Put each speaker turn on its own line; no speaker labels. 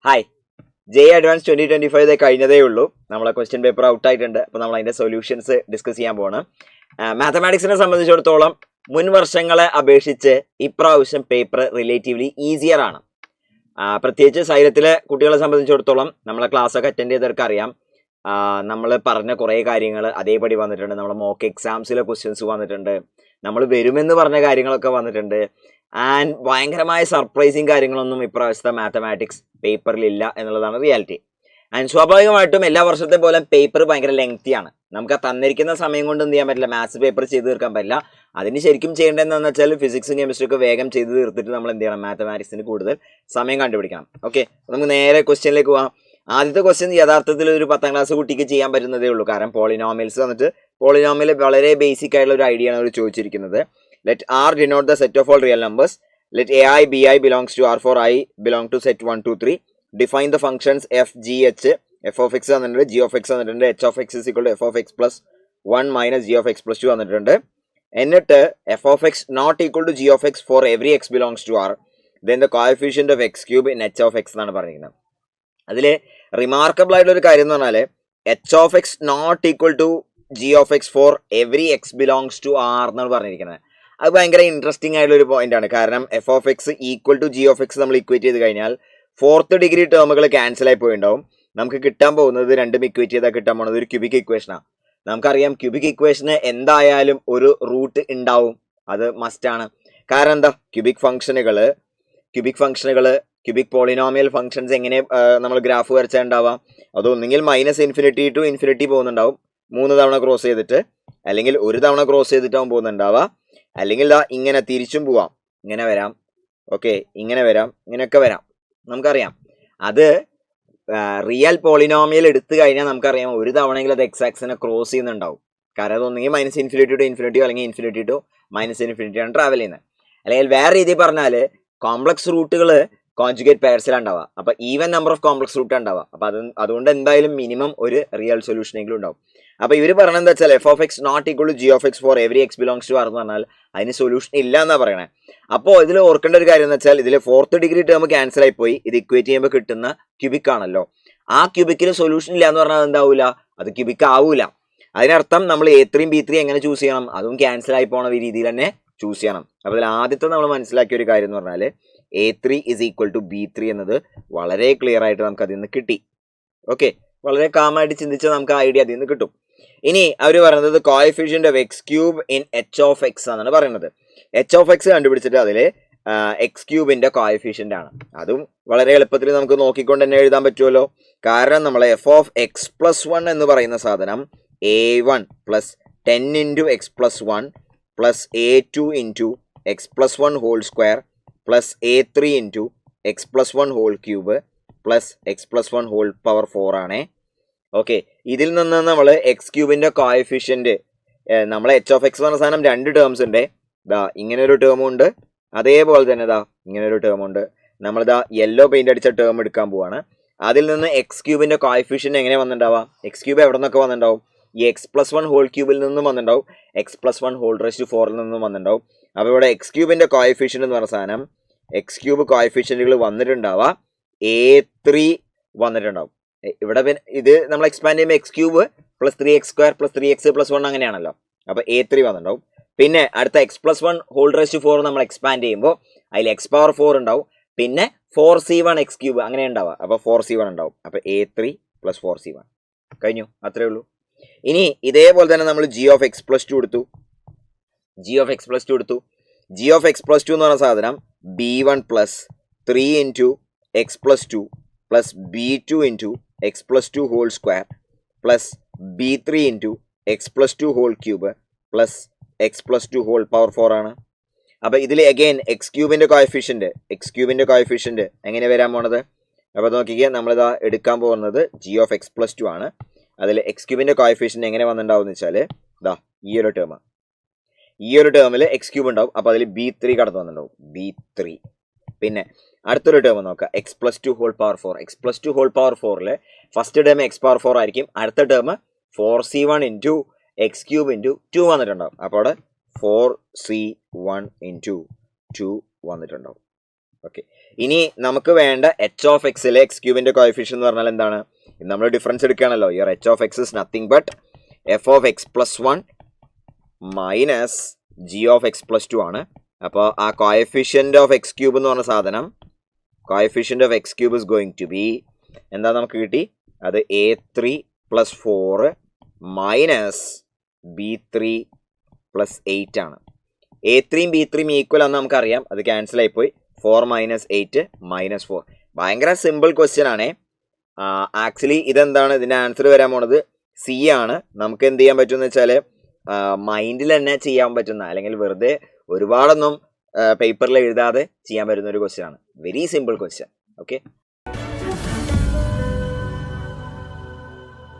Hi, J advance 2025 കഴിഞ്ഞതേ ഉള്ളൂ. നമ്മളെ ക്വസ്റ്റ്യൻ പേപ്പർ ഔട്ട് ആയിട്ടുണ്ട്. അപ്പോൾ നമ്മൾ അതിന്റെ സൊല്യൂഷൻസ് ഡിസ്കസ് ചെയ്യാൻ പോകണം. മാത്തമാറ്റിക്സിനെ സംബന്ധിച്ചിടത്തോളം മുൻ വർഷങ്ങളെ അപേക്ഷിച്ച് ഇപ്രാവശ്യം പേപ്പർ റിലേറ്റീവ്ലി ഈസിയർ ആണ്. പ്രത്യേകിച്ച് സൈലത്തിലെ കുട്ടികളെ സംബന്ധിച്ചിടത്തോളം നമ്മളെ ക്ലാസ് ഒക്കെ അറ്റൻഡ് ചെയ്തവർക്ക് അറിയാം. നമ്മൾ പറഞ്ഞ കുറേ കാര്യങ്ങൾ അതേപടി വന്നിട്ടുണ്ട്. നമ്മൾ മോക്ക് എക്സാംസിലെ ക്വസ്റ്റ്യൻസ് വന്നിട്ടുണ്ട്. നമ്മൾ വരുമെന്ന് പറഞ്ഞ കാര്യങ്ങളൊക്കെ വന്നിട്ടുണ്ട്. ആൻഡ് ഭയങ്കരമായ സർപ്രൈസിങ് കാര്യങ്ങളൊന്നും ഇപ്രാവശ്യത്തെ മാത്തമാറ്റിക്സ് പേപ്പറിലില്ല എന്നുള്ളതാണ് റിയാലിറ്റി. ആൻഡ് സ്വാഭാവികമായിട്ടും എല്ലാ വർഷത്തെ പോലെ പേപ്പർ ഭയങ്കര ലെങ്തിയാണ്. നമുക്ക് ആ തന്നിരിക്കുന്ന സമയം കൊണ്ട് എന്ത് ചെയ്യാൻ പറ്റില്ല, മാത്സ് പേപ്പർ ചെയ്ത് തീർക്കാൻ പറ്റില്ല. അതിന് ശരിക്കും ചെയ്യേണ്ടതെന്ന് വെച്ചാൽ ഫിസിക്സും കെമിസ്ട്രി ഒക്കെ വേഗം ചെയ്ത് തീർത്തിട്ട് നമ്മൾ എന്ത് ചെയ്യണം, മാത്തമാറ്റിക്സിന് കൂടുതൽ സമയം കണ്ടുപിടിക്കണം. ഓക്കെ, നമുക്ക് നേരെ ക്വസ്റ്റ്യനിലേക്ക് പോകാം. ആദ്യത്തെ ക്വസ്റ്റ്യൻ യഥാർത്ഥത്തിൽ ഒരു 10ാം ക്ലാസ് കുട്ടിക്ക് ചെയ്യാൻ പറ്റുന്നതേ ഉള്ളൂ. കാരണം പോളിനോമിയൽസ് വന്നിട്ട് പോളിനോമിയൽ വളരെ ബേസിക് ആയിട്ടുള്ള ഒരു ഐഡിയ ആണ് അവർ ചോദിച്ചിരിക്കുന്നത്. Let R denote the set of all real numbers. Let AI BI belongs to R for I belong to set 1, 2, 3. Define the functions f, g, h. f of x തന്നിട്ടുണ്ട്, g of x തന്നിട്ടുണ്ട്, h of x is equal to f of x plus 1 minus g of x plus 2 തന്നിട്ടുണ്ട്. എന്നിട്ട് f of x not equal to g of x for every x belongs to R. Then the coefficient of x cube in h of x എന്നാണ് പറഞ്ഞിരിക്കുന്നത്. അതിൽ remarkable ആയിട്ടുള്ള ഒരു കാര്യം എന്ന് പറഞ്ഞാൽ h of x not equal to g of x for every x belongs to R എന്നാണ് പറഞ്ഞിരിക്കുന്നത്. അത് ഭയങ്കര ഇൻട്രസ്റ്റിംഗ് ആയിട്ടുള്ള ഒരു പോയിന്റ് ആണ്. കാരണം f of x equal to g of x നമ്മൾ ഇക്വേറ്റ് ചെയ്ത് കഴിഞ്ഞാൽ 4th ഡിഗ്രി ടേമുകൾ ക്യാൻസൽ ആയി പോയിണ്ടാവും. നമുക്ക് കിട്ടാൻ പോകുന്നത് രണ്ടും ഇക്വേറ്റ് ചെയ്താൽ കിട്ടാൻ പോകുന്നത് ഒരു ക്യൂബിക് ഇക്വേഷനാണ്. നമുക്കറിയാം ക്യൂബിക് ഇക്വേഷന് എന്തായാലും ഒരു റൂട്ട് ഉണ്ടാവും, അത് മസ്റ്റ് ആണ്. കാരണം എന്താ, ക്യൂബിക് ഫംഗ്ഷനുകൾ ക്യൂബിക് പോളിനോമിയൽ ഫംഗ്ഷൻസ് എങ്ങനെ നമ്മൾ ഗ്രാഫ് വരച്ചാൽ ഉണ്ടാവാം, അതൊന്നെങ്കിൽ -∞ ടു ഇൻഫിനിറ്റി പോകുന്നുണ്ടാവും 3 തവണ ക്രോസ് ചെയ്തിട്ട്, അല്ലെങ്കിൽ 1 തവണ ക്രോസ് ചെയ്തിട്ടാവും പോകുന്നുണ്ടാവുക, അല്ലെങ്കിൽ ഇങ്ങനെ തിരിച്ചും പോവാം, ഇങ്ങനെ വരാം, ഓക്കെ, ഇങ്ങനെ വരാം, ഇങ്ങനെയൊക്കെ വരാം. നമുക്കറിയാം അത് റിയൽ പോളിനോമിയൽ എടുത്തു കഴിഞ്ഞാൽ നമുക്കറിയാം ഒരു തവണയെങ്കിലും അത് എക്സാക്സിനെ ക്രോസ് ചെയ്യുന്നുണ്ടാവും. കാരണം അതൊന്നെങ്കിൽ -∞ ടു ഇൻഫിനിറ്റിയോ അല്ലെങ്കിൽ ഇൻഫിനിറ്റി ടു -∞ ആണ് ട്രാവൽ ചെയ്യുന്നത്. അല്ലെങ്കിൽ വേറെ രീതിയിൽ പറഞ്ഞാൽ കോംപ്ലക്സ് റൂട്ടുകൾ കോൺജുഗേറ്റ് പെയർസിലാണ് ഉണ്ടാവുക. അപ്പോൾ even number of complex root ഉണ്ടാവുക. അപ്പോൾ അതുകൊണ്ട് എന്തായാലും മിനിമം ഒരു റിയൽ സൊല്യൂഷനെങ്കിലും ഉണ്ടാവും. അപ്പോൾ ഇവർ പറഞ്ഞത് എന്താ വെച്ചാൽ f of x not equal to g of x for every x belongs to R എന്ന് പറഞ്ഞാൽ അതിന് സൊല്യൂഷൻ ഇല്ല എന്നാണ് പറയണേ. അപ്പോൾ ഇതിൽ ഓർക്കേണ്ട ഒരു കാര്യം എന്ന് വെച്ചാൽ ഇതിൽ 4th ഡിഗ്രി ടേം ക്യാൻസൽ ആയി പോയി. ഇത് ഇക്വേറ്റ് ചെയ്യുമ്പോൾ കിട്ടുന്ന ക്യൂബിക് ആണല്ലോ. ആ ക്യൂബിക്കിന് സൊല്യൂഷൻ ഇല്ല എന്ന് പറഞ്ഞാൽ എന്താവൂല, അത് ക്യൂബിക് ആവൂല. അതിനർത്ഥം നമ്മൾ A3 B3 എങ്ങനെ ചൂസ് ചെയ്യണം, അതും ക്യാൻസൽ ആയി പോണ രീതിയിൽ തന്നെ ചൂസ് ചെയ്യണം. അപ്പോൾ അതിൽ ആദ്യത്തെ നമ്മൾ മനസ്സിലാക്കിയ ഒരു കാര്യം എന്ന് പറഞ്ഞാൽ A3 is equal to B3 എന്നത് വളരെ ക്ലിയർ ആയിട്ട് നമുക്ക് അതിൽ നിന്ന് കിട്ടി. ഓക്കെ, വളരെ കാമായിട്ട് ചിന്തിച്ചാൽ നമുക്ക് ആ ഐഡിയ അതിൽ നിന്ന് കിട്ടും. ഇനി അവർ പറയുന്നത് coefficient of x cube in H of X എന്നാണ് പറയുന്നത്. എച്ച് ഓഫ് എക്സ് കണ്ടുപിടിച്ചിട്ട് അതിൽ എക്സ് ക്യൂബിന്റെ കോഎഫിഷ്യന്റ് ആണ്. അതും വളരെ എളുപ്പത്തിൽ നമുക്ക് നോക്കിക്കൊണ്ട് തന്നെ എഴുതാൻ പറ്റുമല്ലോ. കാരണം നമ്മൾ എഫ് ഓഫ് എക്സ് പ്ലസ് 1 എന്ന് പറയുന്ന സാധനം A1 plus 10 into x plus 1 plus A2 into x plus 1 whole square plus A3 into x plus 1 whole cube plus x plus 1 whole power 4 ആണേ. ഓക്കെ, ഇതിൽ നിന്ന് നമ്മൾ എക്സ് ക്യൂബിന്റെ കോഎഫിഷ്യന്റ് നമ്മളെ h of x പറഞ്ഞ സാധനം 2 ടേംസ് ഉണ്ട്. ഇങ്ങനെ ഒരു ടേമും ഉണ്ട്, അതേപോലെ തന്നെ ഇങ്ങനെ ഒരു ടേം ഉണ്ട്. നമ്മളിതാ യെല്ലോ പെയിന്റ് അടിച്ച ടേം എടുക്കാൻ പോവാണ്. അതിൽ നിന്ന് എക്സ് ക്യൂബിന്റെ കോഎഫിഷ്യന്റ് എങ്ങനെ വന്നിട്ടുണ്ടാവാം, എക്സ് ക്യൂബ് എവിടെ നിന്നൊക്കെ വന്നിട്ടുണ്ടാവും, ഈ എക്സ് പ്ലസ് 1 ഹോൾ ക്യൂബിൽ നിന്നും വന്നിട്ടുണ്ടാവും, എക്സ് പ്ലസ് 1 ഹോൾ റേസ്റ്റ് 4ൽ നിന്നും വന്നിട്ടുണ്ടാവും. അപ്പോൾ ഇവിടെ എക്സ് ക്യൂബിന്റെ കോഎഫിഷ്യന്റ് എന്ന് പറഞ്ഞ സാധനം എക്സ് ക്യൂബ് കോഎഫിഷ്യന്റുകൾ വന്നിട്ടുണ്ടാവുക A3 വന്നിട്ടുണ്ടാവും. ഇവിടെ ഇത് നമ്മൾ എക്സ്പാൻഡ് ചെയ്യുമ്പോൾ X cube plus 3x² plus 3x plus 1 അങ്ങനെയാണല്ലോ. അപ്പോൾ A3 വന്നിട്ടുണ്ടാവും. പിന്നെ അടുത്ത എക്സ് പ്ലസ് 1 ഹോൾ റേസ്റ്റ് 4 നമ്മൾ എക്സ്പാൻഡ് ചെയ്യുമ്പോൾ അതിൽ എക്സ് പവർ 4 ഉണ്ടാവും, പിന്നെ 4c1 എക്സ് ക്യൂബ് അങ്ങനെ ഉണ്ടാവുക. അപ്പോൾ 4c1 ഉണ്ടാവും. അപ്പോൾ A3 പ്ലസ് 4c1 കഴിഞ്ഞു, അത്രേ ഉള്ളൂ. ഇനി ഇതേപോലെ തന്നെ നമ്മൾ ജി ഓഫ് എക്സ് പ്ലസ് 2 എടുത്തു. ജി ഓഫ് എക്സ് പ്ലസ് 2 എന്ന് പറഞ്ഞ സാധനം B1 plus 3 into x plus 2 plus B2 into x plus 2 whole square plus B3 into x plus 2 whole cube plus x plus 2 whole power 4 ആണ്. അപ്പോൾ ഇതിൽ again X ക്യൂബിൻ്റെ coefficient എങ്ങനെ വരാൻ പോണത്, അപ്പോൾ നോക്കിക്കുക, നമ്മളിതാ എടുക്കാൻ പോകുന്നത് ജി ഓഫ് എക്സ് പ്ലസ് 2 ആണ്. അതിൽ എക്സ് ക്യൂബിൻ്റെ കോഎഫിഷ്യന്റ് എങ്ങനെ വന്നിട്ടുണ്ടാവും എന്ന് വെച്ചാൽ ഈ ഒരു ടേമിൽ എക്സ് ക്യൂബ് ഉണ്ടാവും. അപ്പോൾ അതിൽ B3 കടന്നു വന്നിട്ടുണ്ടാവും, B3. പിന്നെ അടുത്തൊരു ടേം നോക്കാം, x plus 2 whole power 4. X plus 2 whole power 4ൽ ഫസ്റ്റ് ടേം എക്സ് പവർ 4 ആയിരിക്കും, അടുത്ത term 4c1 into x cube into 2 വന്നിട്ടുണ്ടാവും. അപ്പോൾ അവിടെ 4c1 ഇൻറ്റു 2 വന്നിട്ടുണ്ടാവും. ഓക്കെ, ഇനി നമുക്ക് വേണ്ട എച്ച് ഓഫ് എക്സിലെ എക്സ് ക്യൂബിന്റെ കോഎഫിഷ്യൻ എന്ന് പറഞ്ഞാൽ എന്താണ്? നമ്മൾ ഡിഫറൻസ് എടുക്കുകയാണല്ലോ. Your H of x is nothing but F of x plus 1 minus G of x plus 2 ആണ്. അപ്പോൾ ആ കോഎഫിഷ്യന്റ് ഓഫ് എക്സ് ക്യൂബ് എന്ന് പറഞ്ഞ സാധനം, coefficient of x cube is going to be എന്താ നമുക്ക് കിട്ടി? അത് A3 plus 4 minus B3 plus 8 ആണ്. A3യും B3യും ഈക്വൽ ആണെന്ന് നമുക്കറിയാം, അത് ക്യാൻസൽ ആയിപ്പോയി. 4 മൈനസ് 8 മൈനസ് 4. ഭയങ്കര സിമ്പിൾ ക്വസ്റ്റ്യൻ ആണേ. ആക്ച്വലി ഇതെന്താണ്, ഇതിൻ്റെ ആൻസർ വരാൻ പോണത് സി ആണ്. നമുക്ക് എന്ത് ചെയ്യാൻ പറ്റുമെന്ന് വെച്ചാൽ മൈൻഡിൽ തന്നെ ചെയ്യാൻ പറ്റുന്ന, അല്ലെങ്കിൽ വെറുതെ ഒരുപാടൊന്നും പേപ്പറിൽ എഴുതാതെ ചെയ്യാൻ പറ്റുന്ന ഒരു ക്വസ്റ്റ്യൻ ആണ്. Very simple question. ഓക്കെ,